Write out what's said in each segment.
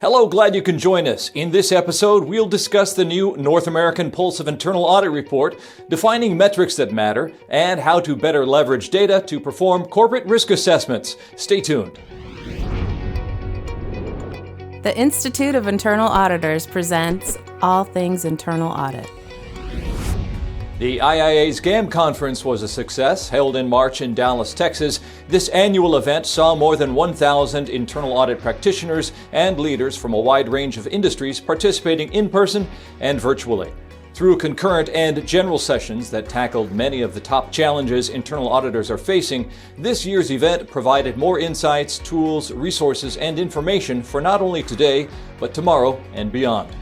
Hello, glad you can join us. In this episode, we'll discuss the new North American Pulse of Internal Audit report, defining metrics that matter, and how to better leverage data to perform corporate risk assessments. Stay tuned. The Institute of Internal Auditors presents All Things Internal Audit. The IIA's GAM Conference was a success, held in March in Dallas, Texas. This annual event saw more than 1,000 internal audit practitioners and leaders from a wide range of industries participating in person and virtually. Through concurrent and general sessions that tackled many of the top challenges internal auditors are facing, this year's event provided more insights, tools, resources, and information for not only today, but tomorrow and beyond.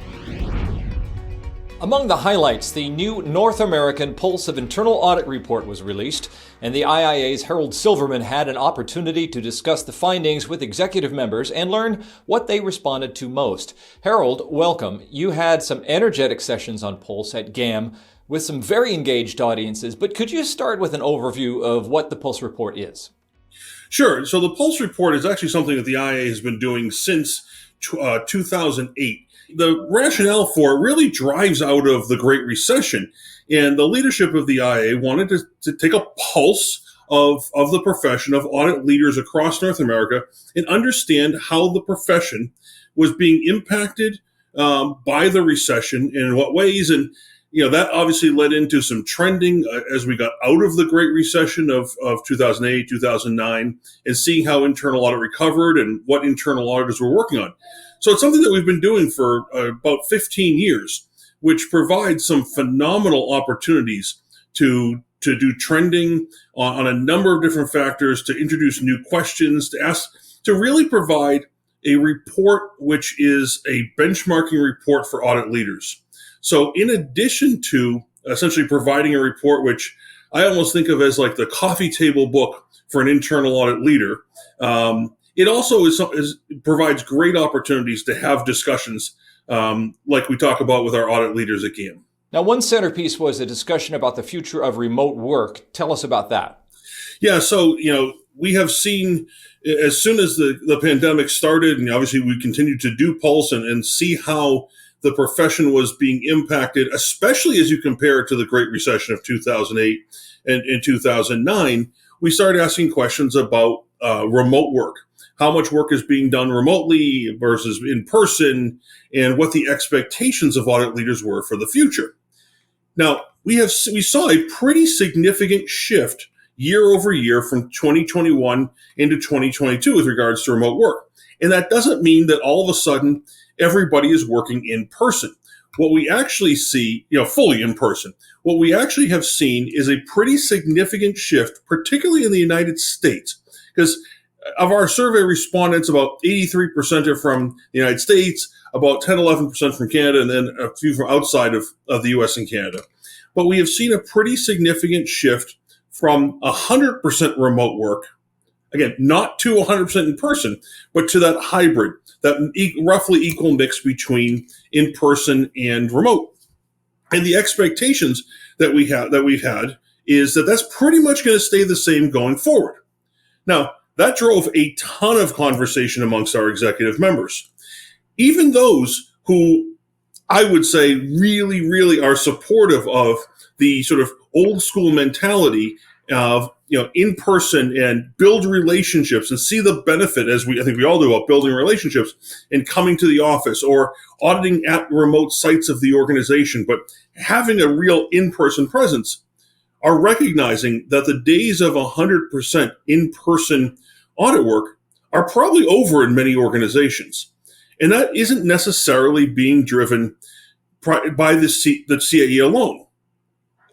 Among the highlights, the new North American Pulse of Internal Audit report was released, and the IIA's Harold Silverman had an opportunity to discuss the findings with executive members and learn what they responded to most. Harold, welcome. You had some energetic sessions on Pulse at GAM with some very engaged audiences, but could you start with an overview of what the Pulse report is? Sure. So the Pulse report is actually something that the IIA has been doing since 2008. The rationale for it really drives out of the Great Recession, and the leadership of the IIA wanted to take a pulse of the profession of audit leaders across North America and understand how the profession was being impacted by the recession and in what ways. And that obviously led into some trending as we got out of the Great Recession of 2008, 2009, and seeing how internal audit recovered and what internal auditors were working on. So it's something that we've been doing for about 15 years, which provides some phenomenal opportunities to do trending on a number of different factors, to introduce new questions, to really provide a report which is a benchmarking report for audit leaders. So in addition to essentially providing a report, which I almost think of as like the coffee table book for an internal audit leader, it also provides great opportunities to have discussions like we talk about with our audit leaders at GAM. Now, one centerpiece was a discussion about the future of remote work. Tell us about that. Yeah, so, we have seen as soon as the pandemic started, and obviously we continued to do Pulse and see how the profession was being impacted, especially as you compare it to the Great Recession of 2008 and 2009, we started asking questions about remote work. How much work is being done remotely versus in person, and what the expectations of audit leaders were for the future. Now, we saw a pretty significant shift year over year from 2021 into 2022 with regards to remote work. And that doesn't mean that all of a sudden everybody is working in person. What we actually see, fully in person, what we actually have seen is a pretty significant shift, particularly in the United States, because of our survey respondents, about 83% are from the United States, about 10-11% from Canada, and then a few from outside of the U.S. and Canada. But we have seen a pretty significant shift from 100% remote work, again, not to 100% in person, but to that hybrid, that roughly equal mix between in-person and remote. And the expectations that we've had is that that's pretty much going to stay the same going forward. Now, that drove a ton of conversation amongst our executive members. Even those who I would say really, really are supportive of the sort of old school mentality of, in person and build relationships and see the benefit, as I think we all do, about building relationships and coming to the office or auditing at remote sites of the organization, but having a real in-person presence, are recognizing that the days of 100% in-person audit work are probably over in many organizations. And that isn't necessarily being driven by the CAE alone.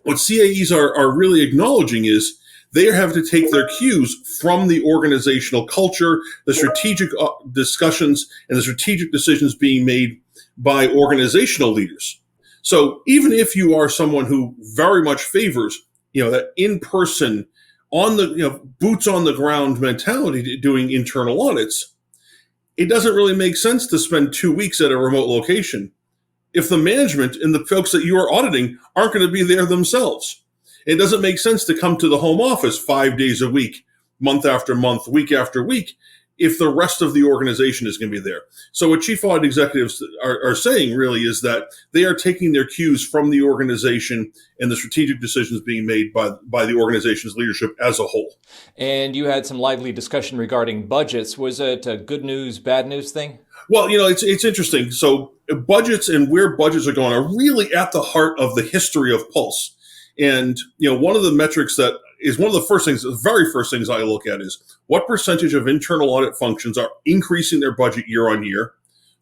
What CAEs are really acknowledging is they have to take their cues from the organizational culture, the strategic discussions, and the strategic decisions being made by organizational leaders. So even if you are someone who very much favors, that in-person, on the, boots on the ground mentality doing internal audits, it doesn't really make sense to spend 2 weeks at a remote location if the management and the folks that you are auditing aren't going to be there themselves. It doesn't make sense to come to the home office 5 days a week, month after month, week after week, if the rest of the organization is going to be there. So what chief audit executives are saying really is that they are taking their cues from the organization and the strategic decisions being made by the organization's leadership as a whole. And you had some lively discussion regarding budgets. Was it a good news, bad news thing? Well, it's interesting. So budgets and where budgets are going are really at the heart of the history of Pulse. And, one of the metrics that is one of the very first things I look at is what percentage of internal audit functions are increasing their budget year on year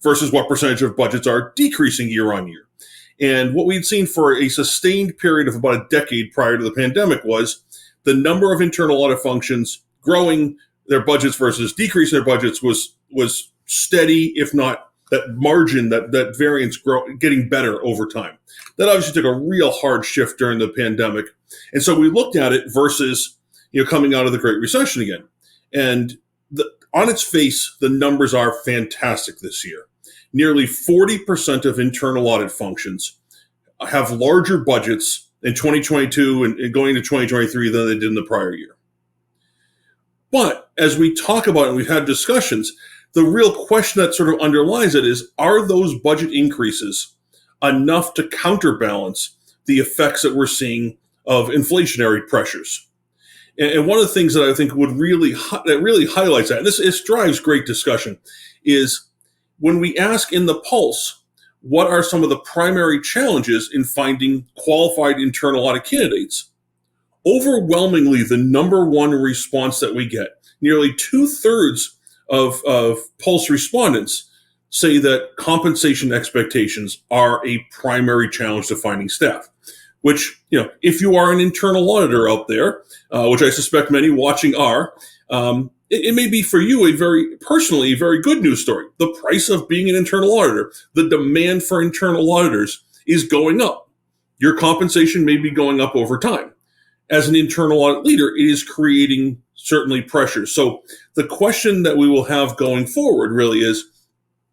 versus what percentage of budgets are decreasing year on year. And what we'd seen for a sustained period of about a decade prior to the pandemic was the number of internal audit functions growing their budgets versus decreasing their budgets was steady, if not that margin, that variance getting better over time. That obviously took a real hard shift during the pandemic. And so we looked at it versus, coming out of the Great Recession again. And on its face, the numbers are fantastic this year. Nearly 40% of internal audit functions have larger budgets in 2022 and going into 2023 than they did in the prior year. But as we talk about it, and we've had discussions, the real question that sort of underlies it is, are those budget increases enough to counterbalance the effects that we're seeing of inflationary pressures? And one of the things that I think would really highlights that, and this drives great discussion, is when we ask in the Pulse, what are some of the primary challenges in finding qualified internal audit candidates? Overwhelmingly, the number one response that we get, nearly 2/3 of Pulse respondents say that compensation expectations are a primary challenge to finding staff. Which, if you are an internal auditor out there, which I suspect many watching are, it may be for you a very good news story. The price of being an internal auditor, the demand for internal auditors is going up. Your compensation may be going up over time. As an internal audit leader, it is creating certainly pressure. So the question that we will have going forward really is,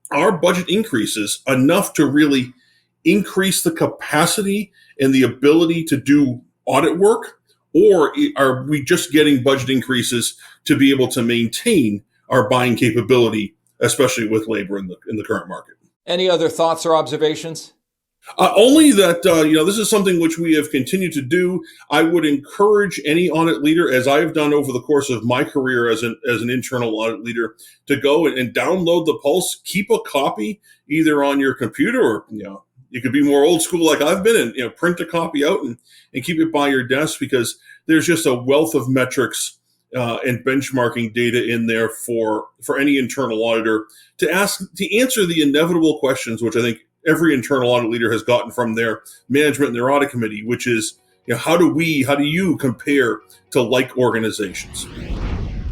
are budget increases enough to really increase the capacity and the ability to do audit work? Or are we just getting budget increases to be able to maintain our buying capability, especially with labor in the current market? Any other thoughts or observations? Only that, this is something which we have continued to do. I would encourage any audit leader, as I have done over the course of my career as an internal audit leader, to go and download the Pulse, keep a copy either on your computer or, you could be more old school like I've been and, print a copy out and keep it by your desk, because there's just a wealth of metrics and benchmarking data in there for any internal auditor to answer the inevitable questions, which I think every internal audit leader has gotten from their management and their audit committee, which is, how do you compare to like organizations?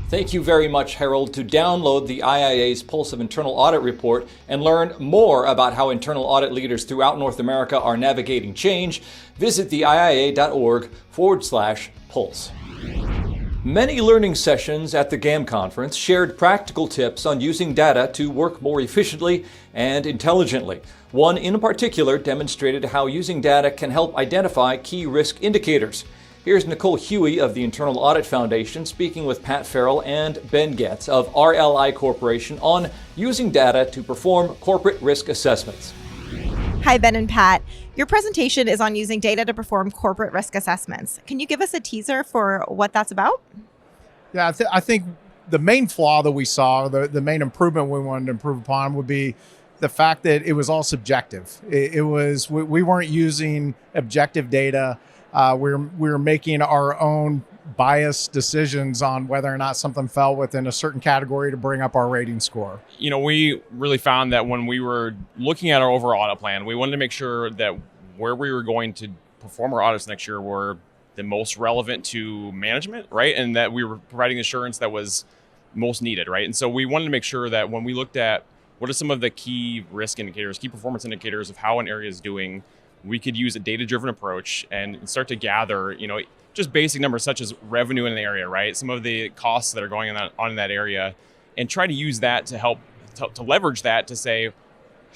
Thank you very much, Harold. To download the IIA's Pulse of Internal Audit report and learn more about how internal audit leaders throughout North America are navigating change, visit the IIA.org/Pulse. Many learning sessions at the GAM Conference shared practical tips on using data to work more efficiently and intelligently. One in particular demonstrated how using data can help identify key risk indicators. Here's Nicole Huie of the Internal Audit Foundation speaking with Pat Ferrell and Ben Getz of RLI Corporation on using data to perform corporate risk assessments. Hi, Ben and Pat. Your presentation is on using data to perform corporate risk assessments. Can you give us a teaser for what that's about? Yeah, I think the main flaw that we saw, the main improvement we wanted to improve upon would be the fact that it was all subjective. We weren't using objective data. We were making our own biased decisions on whether or not something fell within a certain category to bring up our rating score. We really found that when we were looking at our overall audit plan, we wanted to make sure that where we were going to perform our audits next year were the most relevant to management, right? And that we were providing assurance that was most needed, right? And so we wanted to make sure that when we looked at what are some of the key risk indicators, key performance indicators of how an area is doing, we could use a data-driven approach and start to gather, just basic numbers such as revenue in the area, right? Some of the costs that are going on in that area, and try to use that to help to leverage that to say,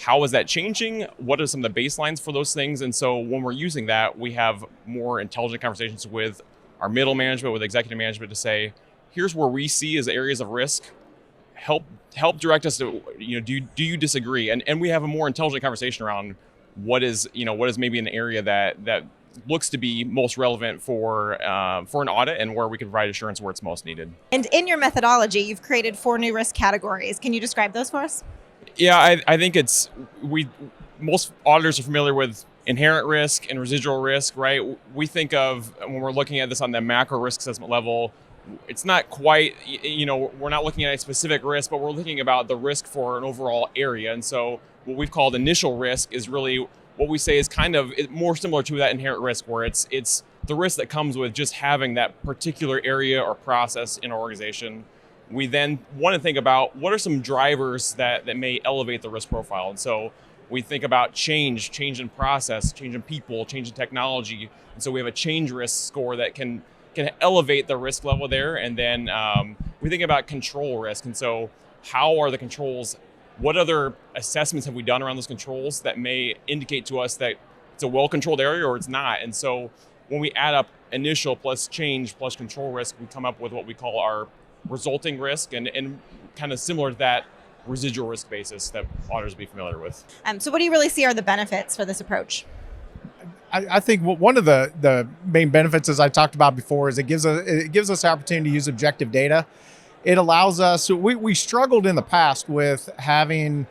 how is that changing? What are some of the baselines for those things? And so when we're using that, we have more intelligent conversations with our middle management, with executive management to say, here's where we see as areas of risk. help direct us to, do you disagree? And we have a more intelligent conversation around what is maybe an area that looks to be most relevant for an audit, and where we can provide assurance where it's most needed. And in your methodology, you've created 4 new risk categories. Can you describe those for us? Yeah, I think most auditors are familiar with inherent risk and residual risk, right? We think of, when we're looking at this on the macro risk assessment level, it's not quite, we're not looking at a specific risk, but we're looking about the risk for an overall area. And so what we've called initial risk is really what we say is kind of more similar to that inherent risk, where it's the risk that comes with just having that particular area or process in our organization. We then want to think about what are some drivers that may elevate the risk profile. And so we think about change in process, change in people, change in technology. And so we have a change risk score that can elevate the risk level there. And then we think about control risk. And so how are the controls? What other assessments have we done around those controls that may indicate to us that it's a well-controlled area or it's not? And so when we add up initial plus change plus control risk, we come up with what we call our resulting risk, and kind of similar to that residual risk basis that auditors will be familiar with. So what do you really see are the benefits for this approach? I think one of the main benefits, as I talked about before, is it gives us the opportunity to use objective data. It allows us, we struggled in the past with having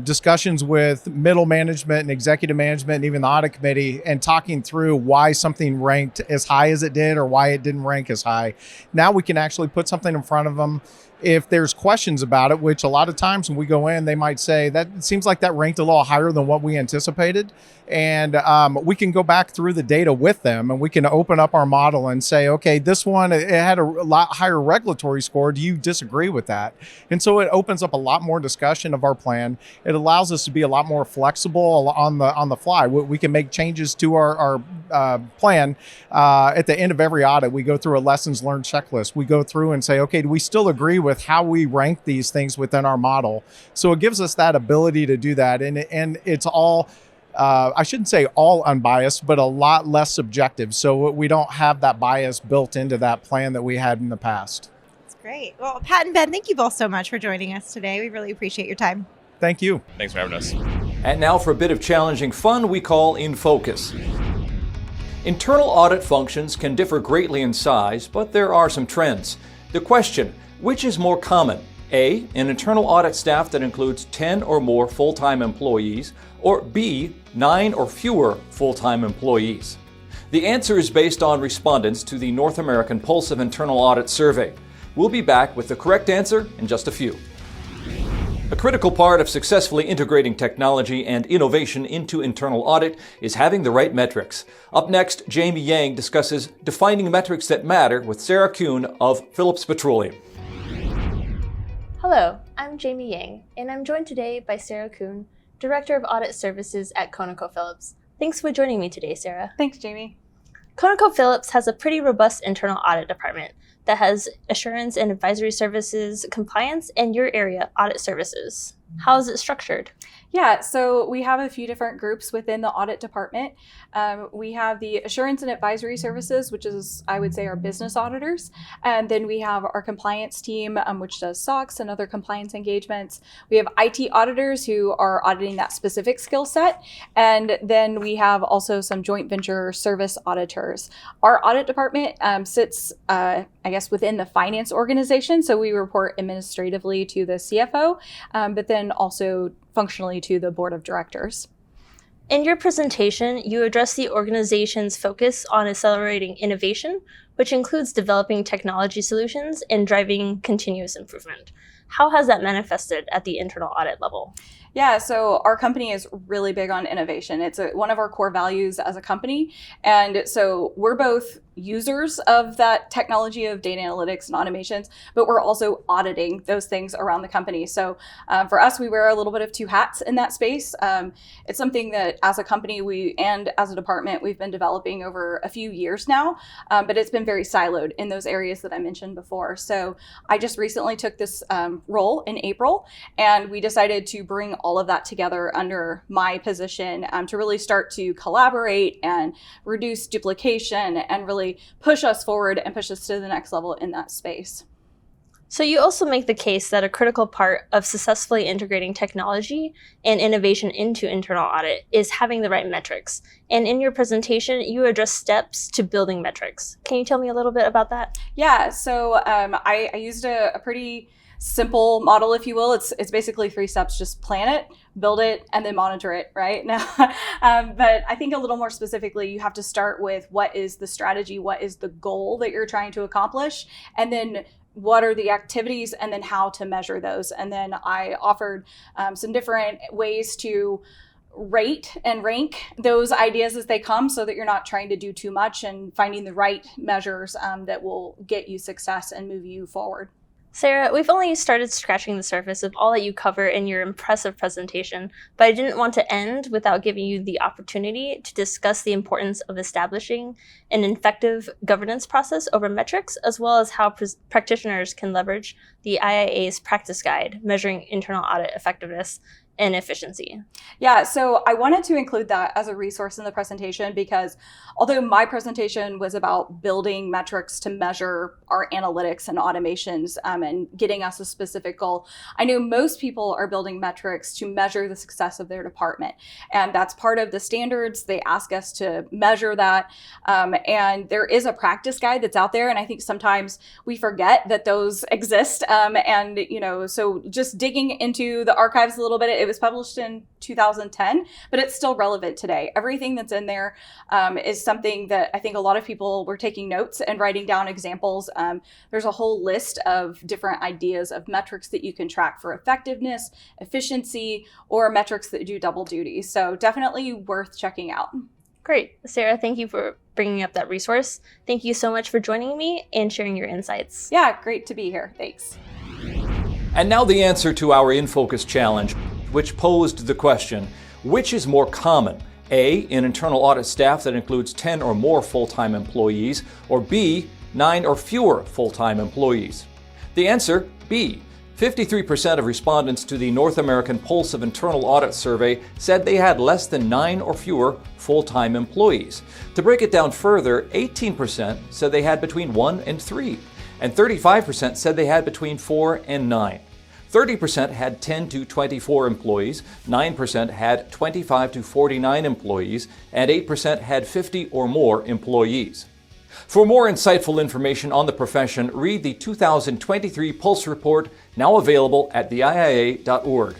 discussions with middle management and executive management and even the audit committee, and talking through why something ranked as high as it did or why it didn't rank as high. Now we can actually put something in front of them. If there's questions about it, which a lot of times when we go in, they might say that it seems like that ranked a little higher than what we anticipated. And we can go back through the data with them, and we can open up our model and say, okay, this one, it had a lot higher regulatory score. Do you disagree with that? And so it opens up a lot more discussion of our plan. It allows us to be a lot more flexible on the fly. We can make changes to our plan. At the end of every audit, we go through a lessons learned checklist. We go through and say, okay, do we still agree with how we rank these things within our model? So it gives us that ability to do that. And it's all, I shouldn't say all unbiased, but a lot less subjective. So we don't have that bias built into that plan that we had in the past. That's great. Well, Pat and Ben, thank you both so much for joining us today. We really appreciate your time. Thank you. Thanks for having us. And now for a bit of challenging fun we call In Focus. Internal audit functions can differ greatly in size, but there are some trends. The question: which is more common? A, an internal audit staff that includes 10 or more full-time employees, or B, 9 or fewer full-time employees? The answer is based on respondents to the North American Pulse of Internal Audit survey. We'll be back with the correct answer in just a few. A critical part of successfully integrating technology and innovation into internal audit is having the right metrics. Up next, Jaimie Yang discusses defining metrics that matter with Sarah Kuhn of Phillips Petroleum. Hello, I'm Jaimie Yang, and I'm joined today by Sarah Kuhn, Director of Audit Services at Phillips. Thanks for joining me today, Sarah. Thanks, Jaimie. Phillips has a pretty robust internal audit department that has assurance and advisory services, compliance, and your area audit services. How is it structured? Yeah, so we have a few different groups within the audit department. We have the assurance and advisory services, which is, I would say, our business auditors. And then we have our compliance team, which does SOX and other compliance engagements. We have IT auditors who are auditing that specific skill set. And then we have also some joint venture service auditors. Our audit department sits, within the finance organization. So we report administratively to the CFO, but then also functionally to the board of directors. In your presentation, you address the organization's focus on accelerating innovation, which includes developing technology solutions and driving continuous improvement. How has that manifested at the internal audit level? Yeah, so our company is really big on innovation. It's one of our core values as a company. And so we're both users of that technology of data analytics and automations, but we're also auditing those things around the company. So for us, we wear a little bit of two hats in that space. It's something that as a company and as a department, we've been developing over a few years now, but it's been very siloed in those areas that I mentioned before. So I just recently took this role in April, and we decided to bring all of that together under my position to really start to collaborate and reduce duplication and really push us forward and push us to the next level in that space. So you also make the case that a critical part of successfully integrating technology and innovation into internal audit is having the right metrics. And in your presentation, you address steps to building metrics. Can you tell me a little bit about that? Yeah, so I used a pretty simple model, if you will. It's basically 3 steps: just plan it, build it, and then monitor it, right? Now, but I think a little more specifically, you have to start with what is the strategy, what is the goal that you're trying to accomplish, and then what are the activities, and then how to measure those. And then I offered some different ways to rate and rank those ideas as they come, so that you're not trying to do too much and finding the right measures that will get you success and move you forward. Sarah, we've only started scratching the surface of all that you cover in your impressive presentation, but I didn't want to end without giving you the opportunity to discuss the importance of establishing an effective governance process over metrics, as well as how practitioners can leverage the IIA's practice guide measuring internal audit effectiveness and efficiency. Yeah, so I wanted to include that as a resource in the presentation, because although my presentation was about building metrics to measure our analytics and automations and getting us a specific goal, I know most people are building metrics to measure the success of their department. And that's part of the standards. They ask us to measure that. And there is a practice guide that's out there. And I think sometimes we forget that those exist. And, so just digging into the archives a little bit, it was published in 2010, but it's still relevant today. Everything that's in there is something that I think a lot of people were taking notes and writing down examples. There's a whole list of different ideas of metrics that you can track for effectiveness, efficiency, or metrics that do double duty. So definitely worth checking out. Great. Sarah, thank you for bringing up that resource. Thank you so much for joining me and sharing your insights. Yeah, great to be here. Thanks. And now the answer to our In Focus challenge, which posed the question, which is more common? A, an internal audit staff that includes 10 or more full-time employees, or B, 9 or fewer full-time employees? The answer, B. 53% of respondents to the North American Pulse of Internal Audit survey said they had less than 9 or fewer full-time employees. To break it down further, 18% said they had between 1 and 3, and 35% said they had between 4 and 9. 30% had 10 to 24 employees, 9% had 25 to 49 employees, and 8% had 50 or more employees. For more insightful information on the profession, read the 2023 Pulse Report, now available at theiia.org.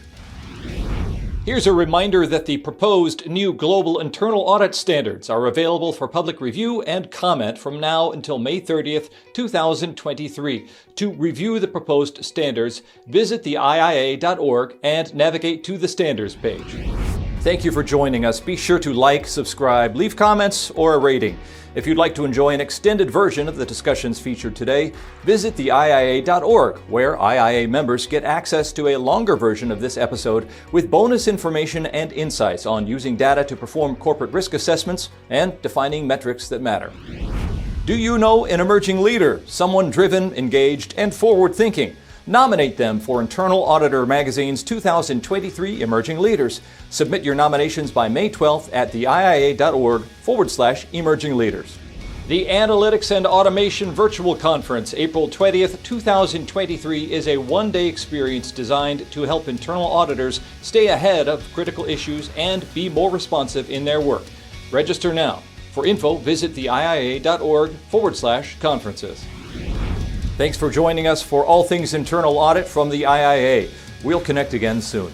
Here's a reminder that the proposed new global internal audit standards are available for public review and comment from now until May 30th, 2023. To review the proposed standards, visit theiia.org and navigate to the standards page. Thank you for joining us. Be sure to like, subscribe, leave comments, or a rating. If you'd like to enjoy an extended version of the discussions featured today, visit theiia.org, where IIA members get access to a longer version of this episode with bonus information and insights on using data to perform corporate risk assessments and defining metrics that matter. Do you know an emerging leader, someone driven, engaged, and forward-thinking? Nominate them for Internal Auditor Magazine's 2023 Emerging Leaders. Submit your nominations by May 12th at theiia.org/emerging leaders. The Analytics and Automation Virtual Conference, April 20th, 2023, is a one-day experience designed to help internal auditors stay ahead of critical issues and be more responsive in their work. Register now. For info, visit theiia.org/conferences. Thanks for joining us for All Things Internal Audit from the IIA. We'll connect again soon.